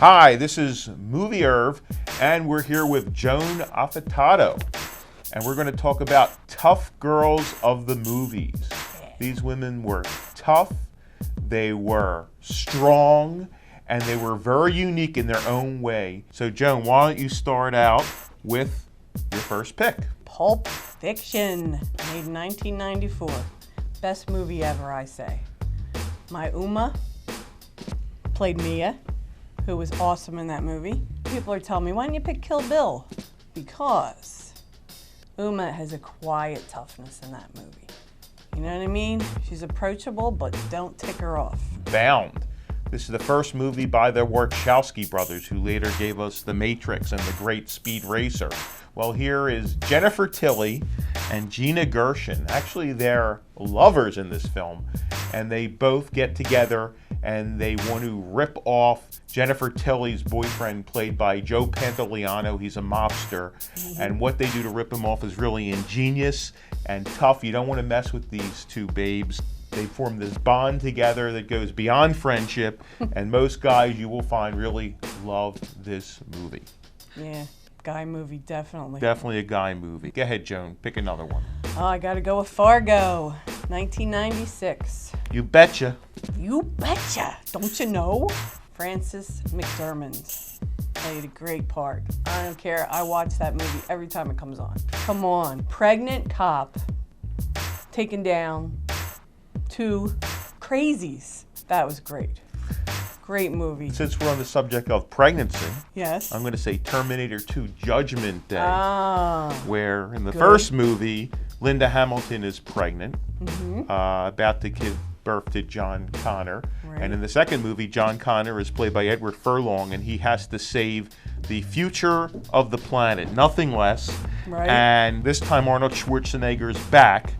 Hi, this is Movie Irv, and we're here with Joan Affatato, and we're going to talk about tough girls of the movies. These women were tough, they were strong, and they were very unique in their own way. So Joan, why don't you start out with your first pick? Pulp Fiction, made in 1994. Best movie ever, I say. My Uma played Mia, who was awesome in that movie. People are telling me, why didn't you pick Kill Bill? Because Uma has a quiet toughness in that movie. You know what I mean? She's approachable, but don't tick her off. Bound. This is the first movie by the Wachowski brothers, who later gave us The Matrix and The Great Speed Racer. Well, here is Jennifer Tilly and Gina Gershon. Actually, they're lovers in this film, and they both get together and they want to rip off Jennifer Tilly's boyfriend, played by Joe Pantoliano. He's a mobster, and what they do to rip him off is really ingenious and tough. You don't want to mess with these two babes. They form this bond together that goes beyond friendship, and most guys, you will find, really love this movie. Yeah, guy movie, definitely. Definitely a guy movie. Go ahead, Joan. Pick another one. Oh, I gotta go with Fargo, 1996. You betcha. You betcha. Don't you know? Frances McDormand played a great part. I don't care. I watch that movie every time it comes on. Come on. Pregnant cop taken down two crazies. That was great. Great movie. Since we're on the subject of pregnancy, yes, I'm going to say Terminator 2 Judgment Day, where in the good. first movie, Linda Hamilton is pregnant, about to give birth to John Connor. Right. And in the second movie, John Connor is played by Edward Furlong, and he has to save the future of the planet, nothing less. Right. And this time Arnold Schwarzenegger is back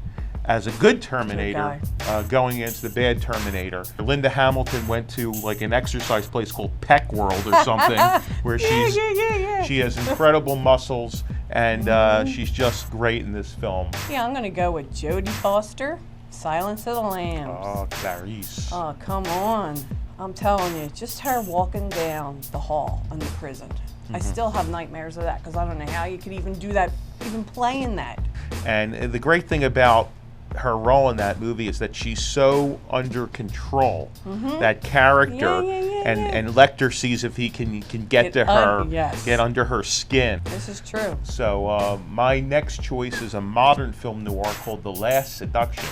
as a good Terminator, going against the bad Terminator. Linda Hamilton went to like an exercise place called Peck World or something, where she has incredible muscles, and she's just great in this film. Yeah, I'm gonna go with Jodie Foster, Silence of the Lambs. Oh, Clarice. Oh, come on. I'm telling you, just her walking down the hall in the prison. I still have nightmares of that, because I don't know how you could even do that, even play in that. And the great thing about her role in that movie is that she's so under control, that character, and Lecter sees if he can get to her, get under her skin. This is true. So my next choice is a modern film noir called The Last Seduction,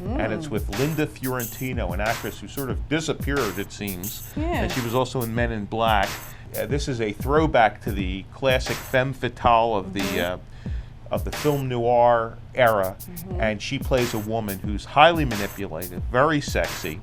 and it's with Linda Fiorentino, an actress who sort of disappeared, it seems, and she was also in Men in Black. This is a throwback to the classic femme fatale of the film noir era, and she plays a woman who's highly manipulative, very sexy,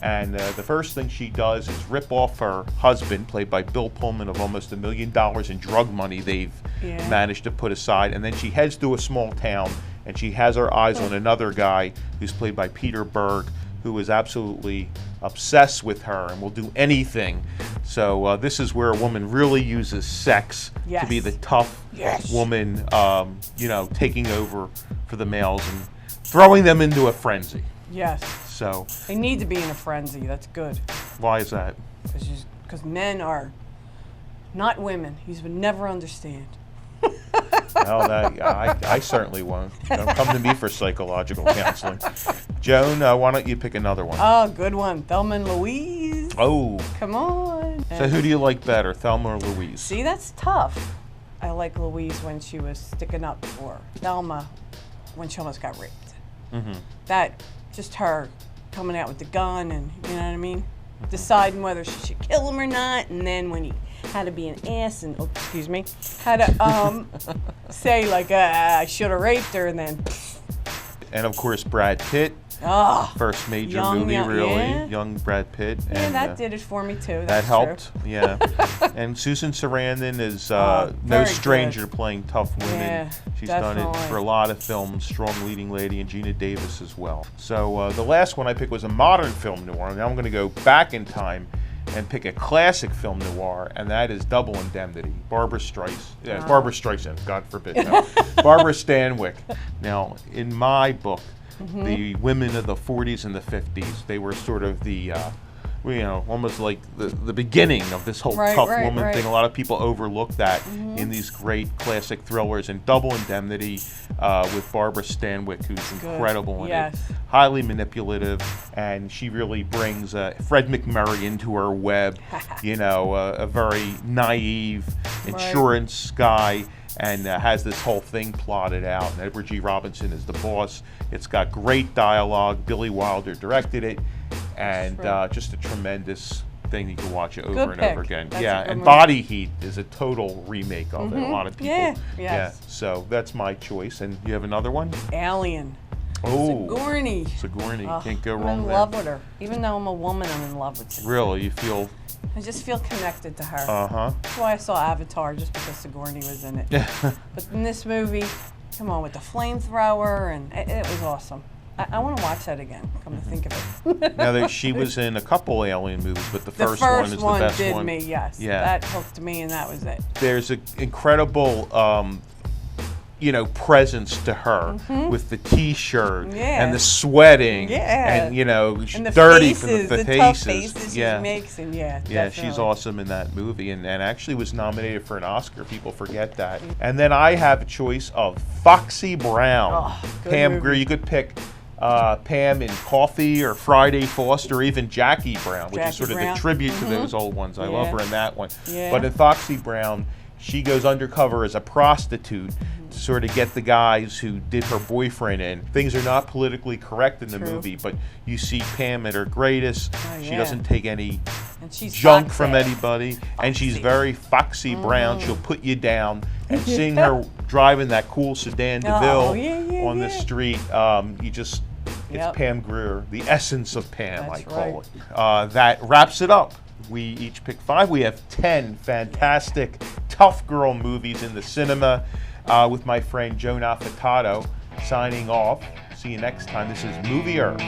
and the first thing she does is rip off her husband, played by Bill Pullman, of almost $1 million in drug money they've managed to put aside, and then she heads to a small town, and she has her eyes on another guy who's played by Peter Berg, who is absolutely obsessed with her and will do anything. So this is where a woman really uses sex to be the tough woman, taking over for the males and throwing them into a frenzy. Yes. So they need to be in a frenzy. That's good. Why is that? Because men are not women. You would never understand. Well, I certainly won't. Don't come to me for psychological counseling. Joan, why don't you pick another one? Oh, good one. Thelma Louise. Oh. Come on. So who do you like better, Thelma or Louise? See, that's tough. I like Louise when she was sticking up for Thelma when she almost got raped. That, just her coming out with the gun and, you know what I mean? Deciding whether she should kill him or not, and then when he had to be an ass and, had to say, like, I should have raped her, and then... And, of course, Brad Pitt. First major movie, young Brad Pitt. Yeah, and, that did it for me, too. That helped, yeah. And Susan Sarandon is no stranger to playing tough women. Yeah, She's done it for a lot of films, strong leading lady, and Gina Davis as well. So the last one I picked was a modern film noir. Now I'm going to go back in time and pick a classic film noir, and that is Double Indemnity. Barbara Streisand, God forbid. No. Barbara Stanwyck. Now, in my book, the women of the 40s and the 50s, they were sort of the almost like the beginning of this whole tough woman thing. A lot of people overlook that in these great classic thrillers. And Double Indemnity with Barbara Stanwyck, who's incredible in it. Highly manipulative, and she really brings Fred McMurray into her web. A very naive insurance guy, and has this whole thing plotted out. And Edward G. Robinson is the boss. It's got great dialogue. Billy Wilder directed it, and just a tremendous thing. You can watch it over and over again. And Body Heat is a total remake of it. A lot of people. So that's my choice. And you have another one? Alien. Oh, Sigourney. Can't go wrong there. I'm in love with her. Even though I'm a woman, I'm in love with Sigourney. Really? You feel... I just feel connected to her. That's why I saw Avatar, just because Sigourney was in it. But in this movie, come on, with the flamethrower, and it was awesome. I want to watch that again, come to think of it. Now, she was in a couple Alien movies, but the first one is the best one. The first one did me, yes. That hooked me, and that was it. There's an incredible... presence to her with the T-shirt and the sweating and and the dirty faces, from the faces. Tough faces she makes, and definitely. She's awesome in that movie, and actually was nominated for an Oscar. People forget that. And then I have a choice of Foxy Brown. Pam Grier. You could pick Pam in Coffee or Friday Foster, or even Jackie Brown, which is sort of the tribute to those old ones. I love her in that one. But in Foxy Brown, she goes undercover as a prostitute to sort of get the guys who did her boyfriend in. Things are not politically correct in the movie, but you see Pam at her greatest. She doesn't take any junk from anybody, and she's very Foxy Brown. She'll put you down. And seeing her driving that cool sedan DeVille on the street, it's Pam Grier, the essence of Pam, I call it. That wraps it up. We each pick 5. We have 10 fantastic tough girl movies in the cinema with my friend Joe Nafatato signing off. See you next time. This is Movie Earth.